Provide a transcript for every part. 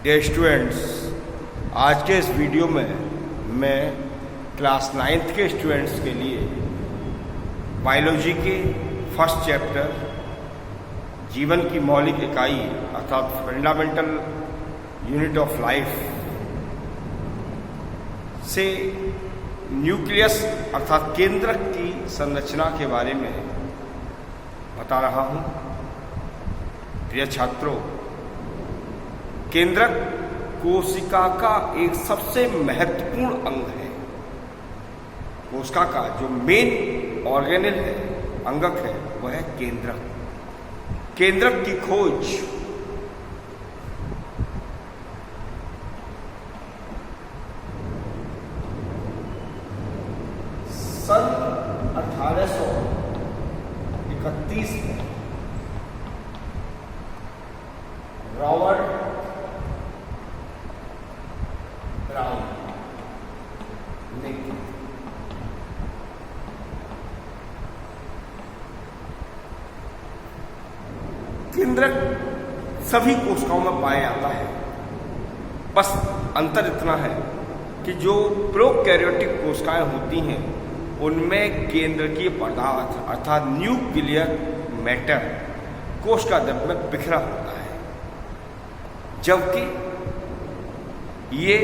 Dear students, आज के इस वीडियो में मैं क्लास 9th के स्टूडेंट्स के लिए बायोलॉजी के फर्स्ट चैप्टर जीवन की मौलिक इकाई अर्थात फंडामेंटल यूनिट ऑफ लाइफ से न्यूक्लियस अर्थात केंद्रक की संरचना के बारे में बता रहा हूँ। प्रिय छात्रों, केंद्रक कोशिका का एक सबसे महत्वपूर्ण अंग है। कोशिका का जो मेन ऑर्गेनेल है, अंगक है, वह है केंद्रक। केंद्रक की खोज सन 1831 में रॉबर्ट ब्राउन ने की। केंद्रक सभी कोशिकाओं में पाया जाता है, बस अंतर इतना है कि जो प्रोकैरियोटिक कोशिकाएं होती हैं उनमें केंद्रकीय पदार्थ अर्थात न्यूक्लियर मैटर कोशिका द्रव्य में बिखरा होता है, जबकि ये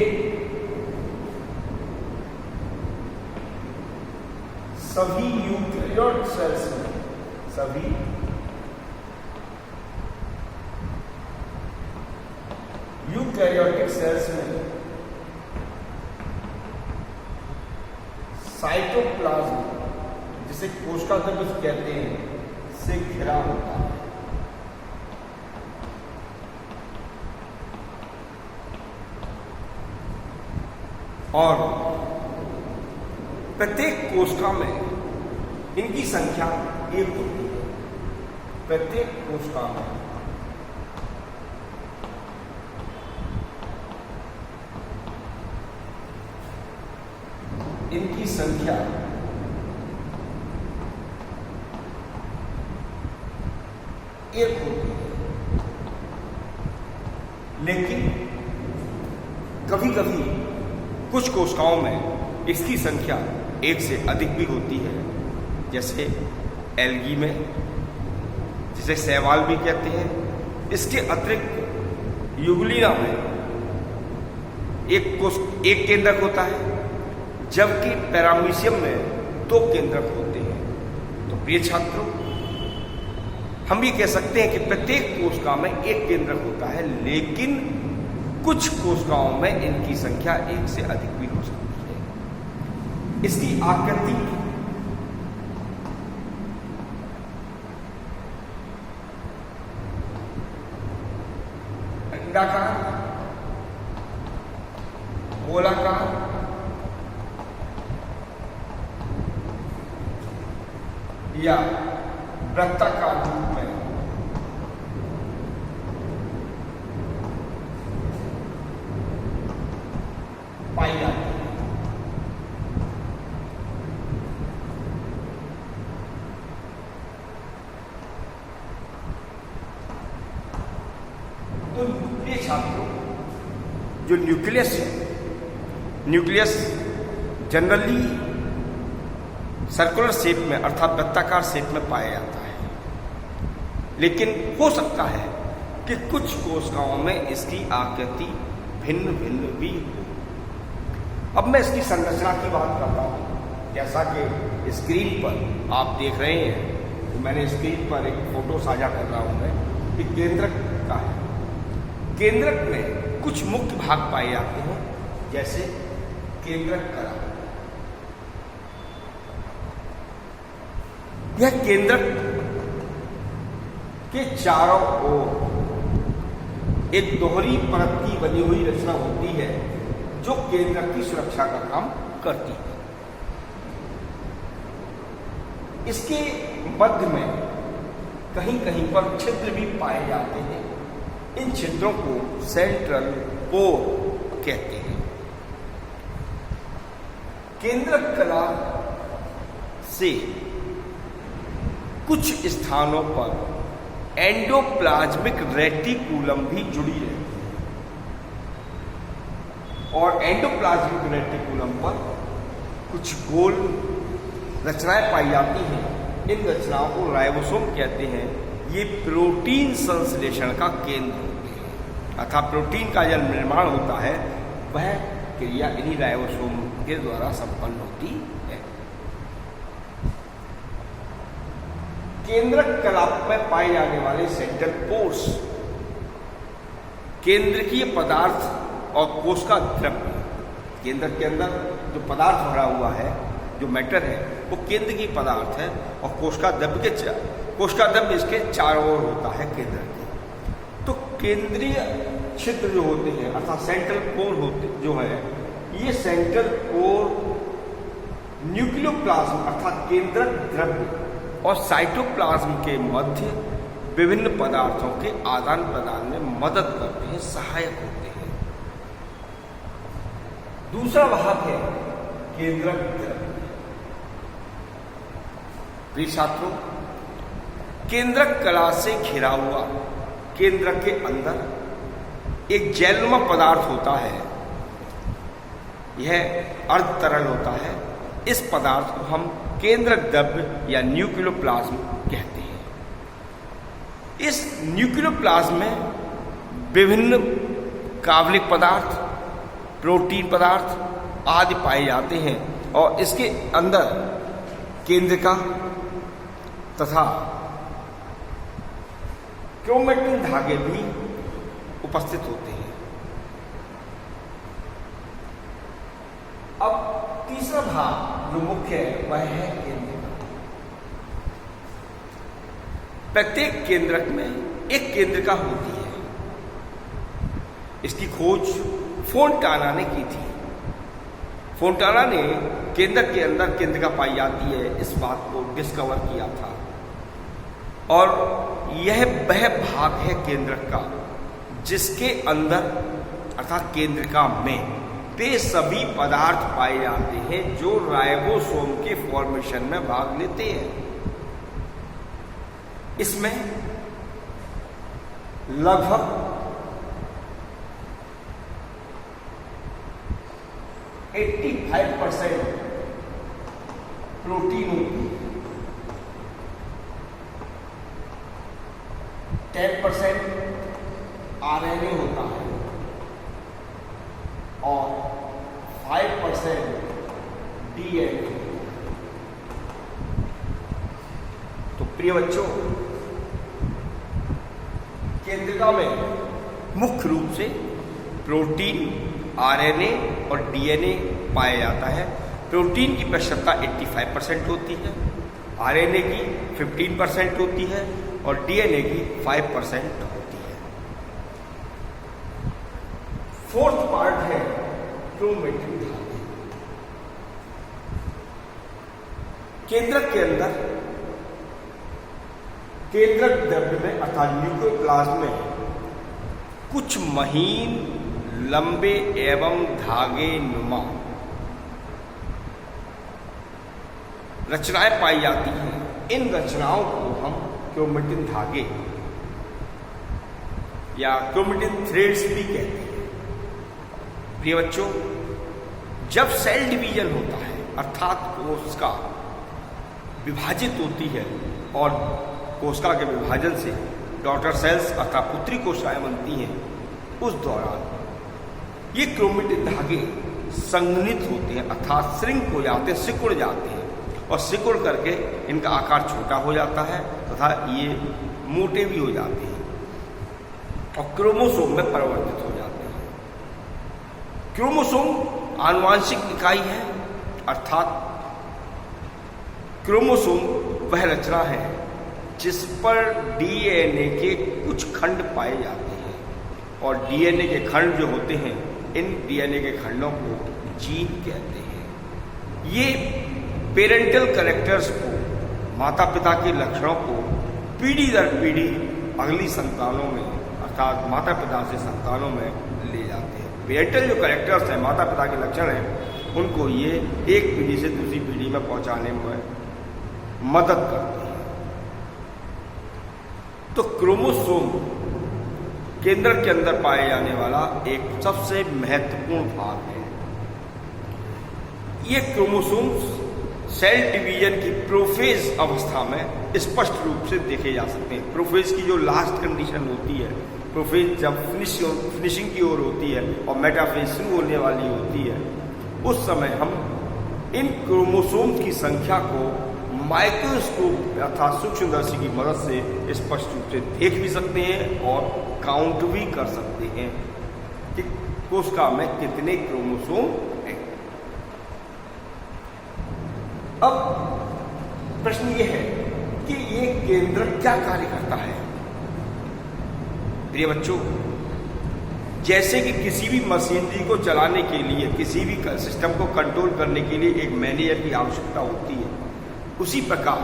सभी यूकेरियोट सेल्स में यूकैरियोटिक सेल्स में साइटोप्लाज्म, जिसे कोशिका द्रव्य कहते हैं, से घिरा होता है। और प्रत्येक कोशिका में इनकी संख्या एक होती है। प्रत्येक कोशिका में इनकी संख्या एक होती है, लेकिन कभी कभी कुछ कोशिकाओं में इसकी संख्या एक से अधिक भी होती है, जैसे एल्गी में, जिसे शैवाल भी कहते हैं। इसके अतिरिक्त यूग्लिया में एक केंद्रक होता है, जबकि पैरामीशियम में 2 केंद्रक होते हैं। तो प्रिय छात्रों, हम ये कह सकते हैं कि प्रत्येक कोशिका में एक केंद्रक होता है, लेकिन कुछ कोशिकाओं में इनकी संख्या एक से अधिक भी हो सकती है। इसकी आकृति अंडाकार, गोलाकार या वृत्ताकार रूप में पाई जाती है। तो ये छात्रों, जो न्यूक्लियस है, न्यूक्लियस जनरली सर्कुलर शेप में अर्थात वृत्ताकार शेप में पाया जाता है, लेकिन हो सकता है कि कुछ कोशिकाओं में इसकी आकृति भिन्न भिन्न भी हो। अब मैं इसकी संरचना की बात करता हूँ। जैसा कि स्क्रीन पर आप देख रहे हैं, तो मैंने स्क्रीन पर एक फोटो साझा कर रहा हूँ मैं कि केंद्रक का है। केंद्रक में कुछ मुख्य भाग पाए जाते हैं, जैसे केंद्रक कला। यह केंद्रक के चारों ओर एक दोहरी परत की बनी हुई रचना होती है, जो केंद्रक की सुरक्षा का काम करती है। इसके मध्य में कहीं कहीं पर छिद्र भी पाए जाते हैं। इन छिद्रों को सेंट्रल पोर कहते हैं। केंद्रक कला से कुछ स्थानों पर एंडोप्लाज्मिक रेटिकुलम भी जुड़ी रहती है। और एंडोप्लाज्मिक रेटिकुलम पर कुछ गोल रचनाएं पाई जाती हैं। इन रचनाओं को राइबोसोम कहते हैं। ये प्रोटीन संश्लेषण का केंद्र होते हैं, अर्थात प्रोटीन का जब निर्माण होता है वह क्रिया इन्हीं राइबोसोम के द्वारा संपन्न होती है। केंद्रक कलाप में पाए जाने वाले सेंट्रल पोर्स केंद्रकीय पदार्थ और कोश का द्रव्य, केंद्र के अंदर जो पदार्थ भरा हुआ है, जो मैटर है, वो केंद्र की पदार्थ है और कोश का द्रव्य इसके चारों ओर होता है केंद्र के। तो केंद्रीय छिद्र जो होते हैं अर्थात सेंट्रल कोर होते जो है, ये सेंट्रल कोर न्यूक्लियोप्लाज्म अर्थात केंद्रक द्रव्य और साइटोप्लाज्म के मध्य विभिन्न पदार्थों के आदान प्रदान में मदद करते हैं, सहायक होते हैं। दूसरा भाग है केंद्रक द्रव्य। प्रिय छात्रों, केंद्रक कला से घिरा हुआ केंद्रक के अंदर एक जैलनुमा पदार्थ होता है। यह अर्ध तरल होता है। इस पदार्थ को हम केंद्रक द्रव्य या न्यूक्लियोप्लाज्म कहते हैं। इस न्यूक्लियोप्लाज्म में विभिन्न काबलिक पदार्थ, प्रोटीन पदार्थ आदि पाए जाते हैं और इसके अंदर केंद्रिका तथा क्रोमेटिन धागे भी उपस्थित होते हैं। अब तीसरा भाग जो मुख्य है वह है केंद्रिका। प्रत्येक केंद्रक में एक केंद्रिका होती है। इसकी खोज फोंटाना ने की थी। फोंटाना ने केंद्रक के अंदर केंद्रिका पाई जाती है इस बात को डिस्कवर किया था और यह वह भाग है केंद्रक का जिसके अंदर अर्थात केंद्रिका में वे सभी पदार्थ पाए जाते हैं जो राइबोसोम के फॉर्मेशन में भाग लेते हैं। इसमें लगभग 85% प्रोटीन होती है, 10% आरएनए होता है और 5% डीएनए। तो प्रिय बच्चों, केंद्रिका में मुख्य रूप से प्रोटीन, आरएनए और डीएनए पाया जाता है। प्रोटीन की प्रतिशतता 85% होती है, आरएनए की 15% होती है और डीएनए की 5% होती है। फोर्थ पार्ट है क्रोमेटिन धागे। केंद्रक के अंदर केंद्रक द्रव्य में अर्थात न्यूक्लियोप्लाज्म में कुछ महीन, लंबे एवं धागे नुमा रचनाएं पाई जाती हैं। इन रचनाओं को हम क्रोमेटिन धागे या क्रोमेटिन थ्रेड्स भी कहते हैं। प्रिय बच्चों, जब सेल डिवीजन होता है अर्थात कोशिका विभाजित होती है और कोशिका के विभाजन से डॉटर सेल्स अर्थात पुत्री कोशिकाएं बनती हैं, उस दौरान ये क्रोमेटिन धागे संघनित होते हैं अर्थात श्रिंक हो जाते हैं, सिकुड़ जाते हैं और सिकुड़ करके इनका आकार छोटा हो जाता है तथा ये मोटे भी हो जाते हैं और क्रोमोसोम में परिवर्तित हो जाते हैं। क्रोमोसोम आनुवांशिक इकाई है अर्थात क्रोमोसोम वह रचना है जिस पर डीएनए के कुछ खंड पाए जाते हैं और डीएनए के खंड जो होते हैं, इन डीएनए के खंडों को जीन कहते हैं। ये पेरेंटल कैरेक्टर्स को, माता पिता के लक्षणों को पीढ़ी दर पीढ़ी अगली संतानों में अर्थात माता पिता से संतानों में ले जाते हैं। पेरेंटल जो कैरेक्टर्स हैं, माता पिता के लक्षण हैं, उनको ये एक पीढ़ी से दूसरी पीढ़ी में पहुंचाने में मदद करते हैं। तो क्रोमोसोम केंद्रक के अंदर पाए जाने वाला एक सबसे महत्वपूर्ण भाग है। ये क्रोमोसोम्स सेल डिवीजन की प्रोफेज अवस्था में स्पष्ट रूप से देखे जा सकते हैं। प्रोफेज की जो लास्ट कंडीशन होती है, प्रोफेज जब फिनिशिंग की ओर होती है और मेटाफेज शुरू होने वाली होती है, उस समय हम इन क्रोमोसोम्स की संख्या को माइक्रोस्कोप अर्थात सूक्ष्मदर्शी की मदद से स्पष्ट रूप से देख भी सकते हैं और काउंट भी कर सकते हैं कि कोशिका में कितने क्रोमोसोम हैं। अब प्रश्न ये है कि ये केंद्रक क्या कार्य करता है। प्रिय बच्चों, जैसे कि किसी भी मशीनरी को चलाने के लिए, किसी भी सिस्टम को कंट्रोल करने के लिए एक मैनेजर की आवश्यकता होती है, उसी प्रकार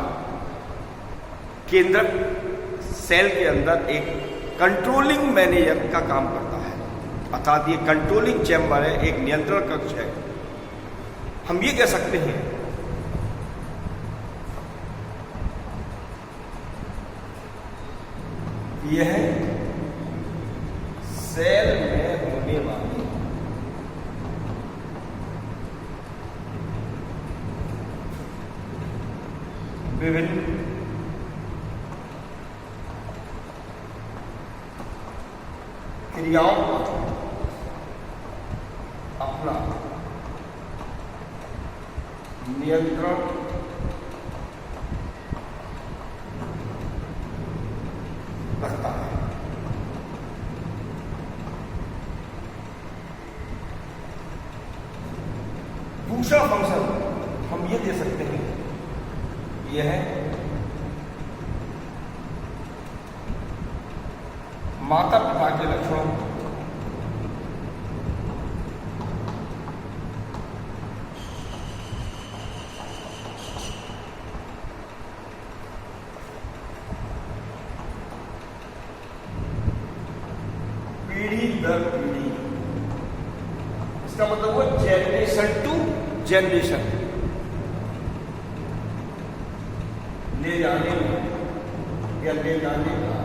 केंद्रक सेल के अंदर एक कंट्रोलिंग मैनेजर का काम करता है, अर्थात ये कंट्रोलिंग चैम्बर है, एक नियंत्रण कक्ष है। हम ये कह सकते हैं यह सेल में होने वाली विभिन्न क्रियाओं का अपना नियंत्रण रखता है। दूसरा फंक्शन हम ये दे सकते हैं, यह है माता पिता के लक्षणों पीढ़ी दर पीढ़ी, इसका मतलब वो जनरेशन टू जनरेशन ले जाने या ले जाने का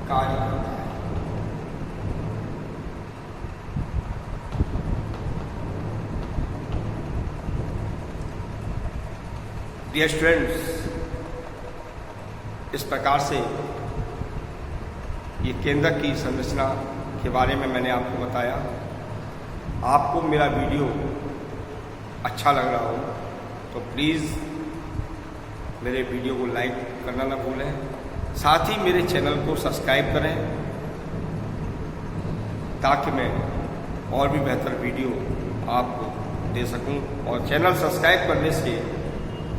कार्य करता है। डियर स्टूडेंट्स, इस प्रकार से ये केंद्रक की संरचना के बारे में मैंने आपको बताया। आपको मेरा वीडियो अच्छा लग रहा हो तो प्लीज़ मेरे वीडियो को लाइक करना ना भूलें, साथ ही मेरे चैनल को सब्सक्राइब करें ताकि मैं और भी बेहतर वीडियो आपको दे सकूं। और चैनल सब्सक्राइब करने से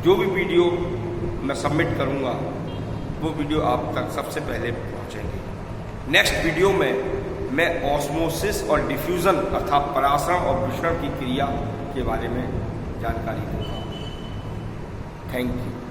जो भी वीडियो मैं सबमिट करूंगा वो वीडियो आप तक सबसे पहले पहुंचेंगे। नेक्स्ट वीडियो में मैं ऑस्मोसिस और डिफ्यूज़न अर्थात परासरण और विसरण की क्रिया के बारे में जानकारी दूंगा। Thank you.